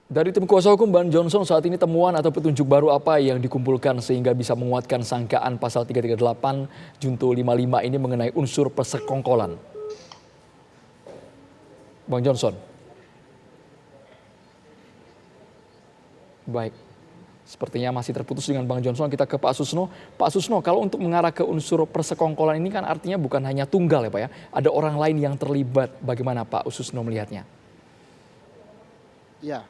Dari tim kuasa hukum Bang Johnson, saat ini temuan atau petunjuk baru apa yang dikumpulkan sehingga bisa menguatkan sangkaan pasal 338 Junto 55 ini mengenai unsur persekongkolan? Bang Johnson. Baik. Sepertinya masih terputus dengan Bang Johnson. Kita ke Pak Susno. Pak Susno, kalau untuk mengarah ke unsur persekongkolan ini kan artinya bukan hanya tunggal ya Pak ya. Ada orang lain yang terlibat. Bagaimana Pak Susno melihatnya? Ya,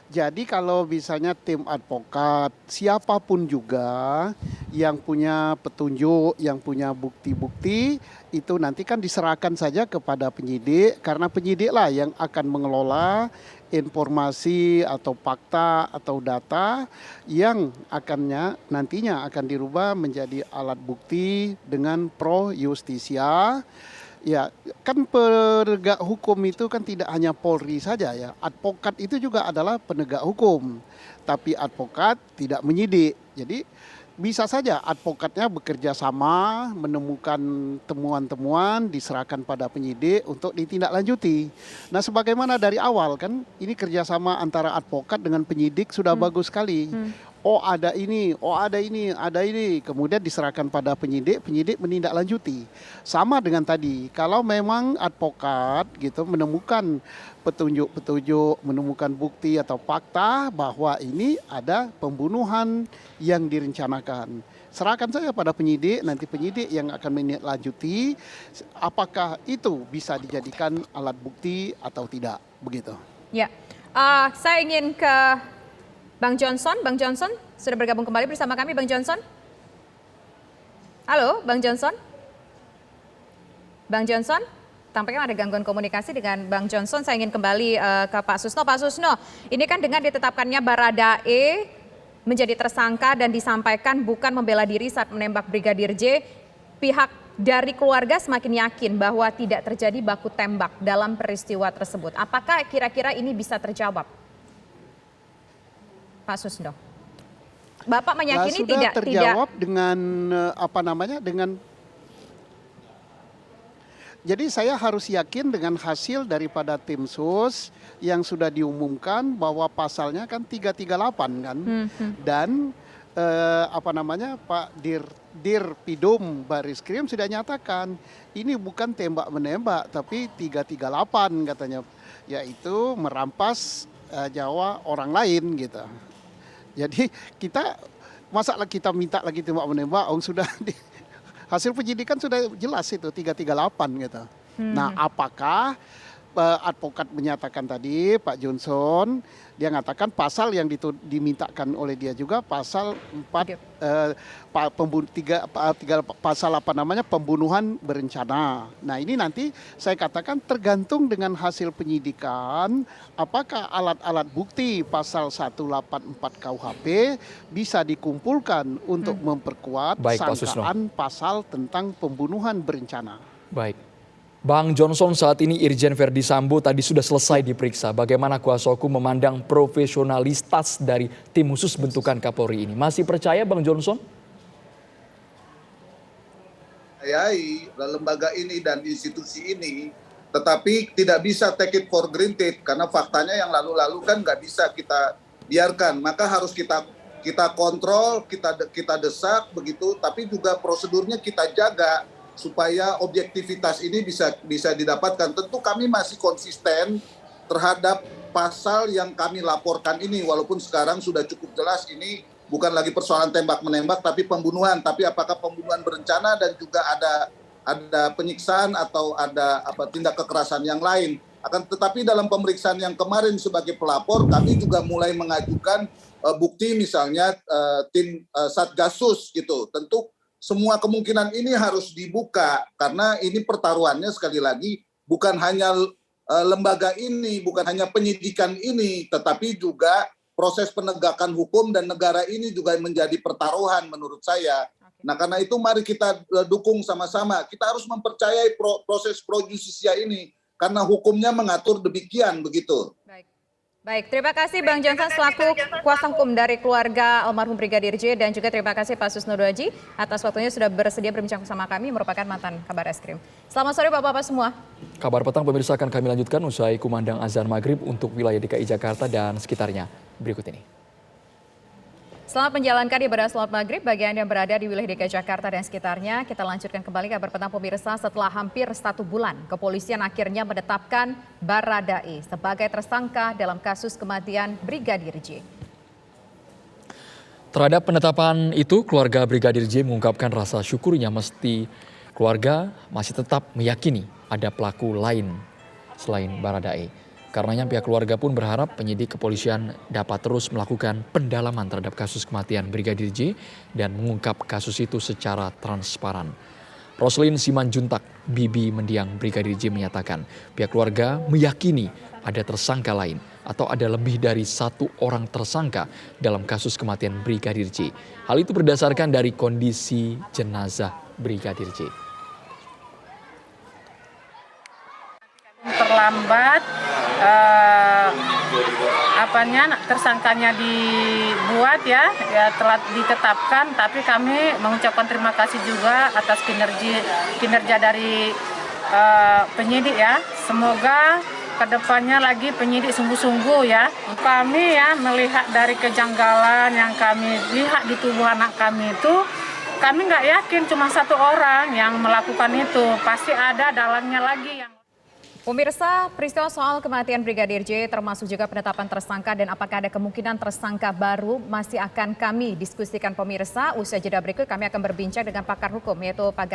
jadi kalau misalnya tim advokat, siapapun juga yang punya petunjuk, yang punya bukti-bukti, itu nanti kan diserahkan saja kepada penyidik, karena penyidiklah yang akan mengelola informasi atau fakta atau data yang nantinya akan dirubah menjadi alat bukti dengan pro justisia. Ya, kan penegak hukum itu kan tidak hanya Polri saja ya. Advokat itu juga adalah penegak hukum. Tapi advokat tidak menyidik. Jadi bisa saja advokatnya bekerja sama menemukan temuan-temuan diserahkan pada penyidik untuk ditindaklanjuti. Nah, sebagaimana dari awal kan ini kerjasama antara advokat dengan penyidik sudah bagus sekali. Oh ada ini, oh ada ini, ada ini. Kemudian diserahkan pada penyidik, penyidik menindaklanjuti. Sama dengan tadi, kalau memang advokat gitu menemukan petunjuk-petunjuk, menemukan bukti atau fakta bahwa ini ada pembunuhan yang direncanakan. Serahkan saja pada penyidik, nanti penyidik yang akan menindaklanjuti apakah itu bisa dijadikan alat bukti atau tidak, begitu. Ya, saya ingin ke Bang Johnson. Bang Johnson sudah bergabung kembali bersama kami, Bang Johnson. Halo, Bang Johnson. Bang Johnson, tampaknya ada gangguan komunikasi dengan Bang Johnson. Saya ingin kembali ke Pak Susno. Pak Susno, ini kan dengan ditetapkannya Baradae menjadi tersangka dan disampaikan bukan membela diri saat menembak Brigadir J, pihak dari keluarga semakin yakin bahwa tidak terjadi baku tembak dalam peristiwa tersebut. Apakah kira-kira ini bisa terjawab, Pak Susno? Bapak meyakini sudah tidak terjawab dengan jadi saya harus yakin dengan hasil daripada tim sus yang sudah diumumkan bahwa pasalnya kan 338 kan. Dan Pak Dirpidum Bariskrim sudah nyatakan ini bukan tembak menembak tapi 338 katanya, yaitu merampas nyawa orang lain gitu. Jadi masa kita minta lagi tembak menembak, sudah hasil penyidikan sudah jelas itu 338 gitu. Nah, apakah advokat menyatakan tadi Pak Johnson, dia mengatakan pasal yang dimintakan oleh dia juga pasal 4 pasal pembunuhan berencana. Nah, ini nanti saya katakan tergantung dengan hasil penyidikan apakah alat-alat bukti pasal 184 KUHP bisa dikumpulkan untuk memperkuat sangkaan pasal tentang pembunuhan berencana. Baik. Bang Johnson, saat ini Irjen Verdi Sambo tadi sudah selesai diperiksa. Bagaimana kuasa hukum memandang profesionalitas dari tim khusus bentukan Kapolri ini? Masih percaya Bang Johnson? Percayai lembaga ini dan institusi ini, tetapi tidak bisa take it for granted karena faktanya yang lalu-lalu kan nggak bisa kita biarkan. Maka harus kita kontrol, kita desak begitu, tapi juga prosedurnya kita jaga supaya objektivitas ini bisa didapatkan. Tentu kami masih konsisten terhadap pasal yang kami laporkan ini, walaupun sekarang sudah cukup jelas ini bukan lagi persoalan tembak-menembak tapi pembunuhan. Tapi apakah pembunuhan berencana dan juga ada penyiksaan atau ada tindak kekerasan yang lain. Tetapi dalam pemeriksaan yang kemarin sebagai pelapor, kami juga mulai mengajukan bukti misalnya tim Satgasus gitu. Tentu semua kemungkinan ini harus dibuka karena ini pertaruhannya sekali lagi bukan hanya lembaga ini, bukan hanya penyidikan ini, tetapi juga proses penegakan hukum dan negara ini juga menjadi pertaruhan menurut saya. Nah, karena itu mari kita dukung sama-sama. Kita harus mempercayai proses pro justisia ini karena hukumnya mengatur demikian begitu. Baik. Baik, terima kasih Bang Johnson selaku kuasa hukum dari keluarga almarhum Brigadir J dan juga terima kasih Pak Susno Duaji atas waktunya sudah bersedia berbincang bersama kami merupakan mantan Kabar Eskrim. Selamat sore Bapak-Bapak semua. Kabar petang pemirsa akan kami lanjutkan usai kumandang azan maghrib untuk wilayah DKI Jakarta dan sekitarnya. Berikut ini. Selamat menjalankan ibadah salat maghrib bagi Anda yang berada di wilayah DKI Jakarta dan sekitarnya. Kita lanjutkan kembali kabar petang pemirsa. Setelah hampir 1 bulan, kepolisian akhirnya menetapkan Baradae sebagai tersangka dalam kasus kematian Brigadir J. Terhadap penetapan itu, keluarga Brigadir J mengungkapkan rasa syukurnya meski keluarga masih tetap meyakini ada pelaku lain selain Baradae. Karenanya pihak keluarga pun berharap penyidik kepolisian dapat terus melakukan pendalaman terhadap kasus kematian Brigadir J dan mengungkap kasus itu secara transparan. Roslin Simanjuntak, bibi mendiang Brigadir J menyatakan pihak keluarga meyakini ada tersangka lain atau ada lebih dari 1 orang tersangka dalam kasus kematian Brigadir J. Hal itu berdasarkan dari kondisi jenazah Brigadir J. Terlambat tersangkanya dibuat ya telah ditetapkan, tapi kami mengucapkan terima kasih juga atas kinerja dari penyidik ya. Semoga kedepannya lagi penyidik sungguh-sungguh ya. Kami ya melihat dari kejanggalan yang kami lihat di tubuh anak kami itu, kami nggak yakin cuma 1 orang yang melakukan itu, pasti ada dalangnya lagi yang. Pemirsa, peristiwa soal kematian Brigadir J termasuk juga penetapan tersangka dan apakah ada kemungkinan tersangka baru masih akan kami diskusikan pemirsa. Usai jeda berikut kami akan berbincang dengan pakar hukum yaitu Pak